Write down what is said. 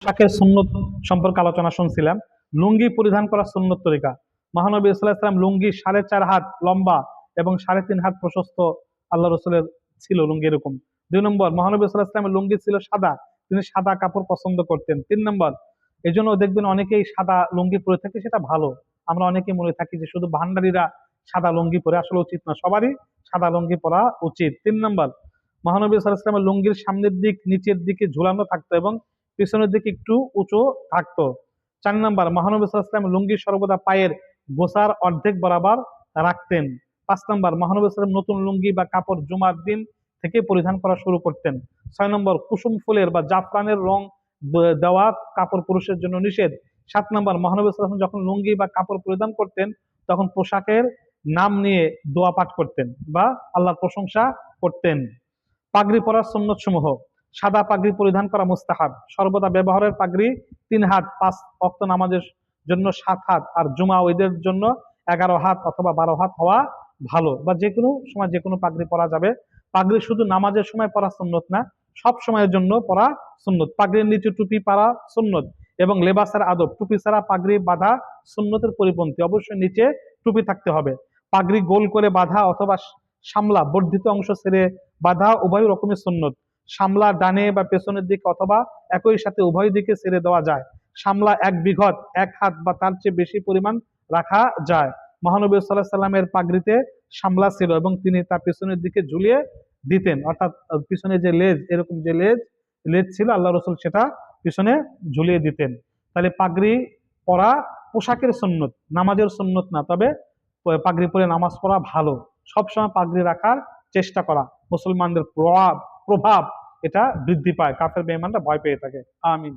পোশাকের সুন্নত সম্পর্কে আলোচনা শুনছিলাম। লুঙ্গি পরিধান করা সুন্নত তরিকা। মহানবী সাল্লাল্লাহু আলাইহি ওয়াসাল্লাম লুঙ্গি 4.5 হাত লম্বা এবং 3.5 হাত প্রশস্ত আল্লাহ রসুলের ছিল লুঙ্গি এরকম। 2 নম্বর, মহানবী সাল্লাল্লাহু আলাইহি ওয়াসাল্লামের লুঙ্গি ছিল সাদা, তিনি সাদা কাপড় পছন্দ করতেন। 3 নম্বর, এই জন্য দেখবেন অনেকেই সাদা লুঙ্গি পরে থাকে, সেটা ভালো। আমরা অনেকেই মনে থাকি যে শুধু ভান্ডারীরা সাদা লুঙ্গি পরে, আসলে উচিত না, সবারই সাদা লুঙ্গি পরা উচিত। 3 নম্বর, মহানবী সাল্লাল্লাহু আলাইহি ওয়াসাল্লামের লুঙ্গির সামনের দিক নিচের দিকে ঝুলানো থাকতো এবং পিছনের দিকে একটু উঁচু থাকতো। 4 নম্বর, মহানবী সাল্লাল্লাহু আলাইহি ওয়াসাল্লাম লুঙ্গি সর্বদা পায়ের গোছার অর্ধেক বরাবর রাখতেন। 5 নম্বর, মহানবী সাল্লাল্লাহু আলাইহি ওয়াসাল্লাম নতুন লুঙ্গি বা কাপড় জুমার দিন থেকে পরিধান করা শুরু করতেন। 6 নম্বর, কুসুম ফুলের বা জাফরানের রং দেওয়া কাপড় পুরুষের জন্য নিষেধ। 7 নম্বর, মহানবী সাল্লাল্লাহু আলাইহি ওয়াসাল্লাম যখন লুঙ্গি বা কাপড় পরিধান করতেন তখন পোশাকের নাম নিয়ে দোয়া পাঠ করতেন বা আল্লাহর প্রশংসা করতেন। পাগড়ি পরার সুন্নত সমূহ। সাদা পাগড়ি পরিধান করা মুস্তাহাব। সর্বদা ব্যবহারের পাগড়ি 3 হাত, 5 ওয়াক্ত নামাজের জন্য 7 হাত, আর জুমা ও ঈদের জন্য 11 হাত অথবা 12 হাত হওয়া ভালো, বা যে কোনো সময় যে কোনো পাগড়ি পরা যাবে। পাগড়ি শুধু নামাজের সময় পরা সুন্নত না, সব সময়ের জন্য পরা সুন্নত। পাগড়ির নিচে টুপি পরা সুন্নত এবং লেবাসের আদব, টুপি ছাড়া পাগড়ি বাঁধা সুন্নতের পরিপন্থী, অবশ্যই নিচে টুপি থাকতে হবে। পাগড়ি গোল করে বাঁধা অথবা সামলা বর্ধিত অংশ ছেড়ে বাঁধা উভয় রকমের সুন্নত। সামলা ডানে বা পেছনের দিকে অথবা একই সাথে উভয় দিকে ছেড়ে দেওয়া যায়। সামলা 1 বিঘত, 1 হাত বা তার চেয়ে বেশি পরিমাণ রাখা যায়। মহানবী সাল্লাল্লাহু আলাইহি সাল্লামের পাগড়িতে সামলা ছিল এবং তিনি তা পেছনের দিকে ঝুলিয়ে দিতেন, অর্থাৎ পিছনে যে লেজ, এরকম যে লেজ লেজ ছিল আল্লাহ রসুল সেটা পিছনে ঝুলিয়ে দিতেন। তাহলে পাগড়ি পরা পোশাকের সুন্নত, নামাজের সুন্নত না, তবে পাগড়ি পরে নামাজ পড়া ভালো। সবসময় পাগড়ি রাখার চেষ্টা করা, মুসলমানদের প্রভাব প্রভাব এটা বৃদ্ধি পায়, কাফের বেঈমানরা ভয় পেয়ে থাকে। আমিন।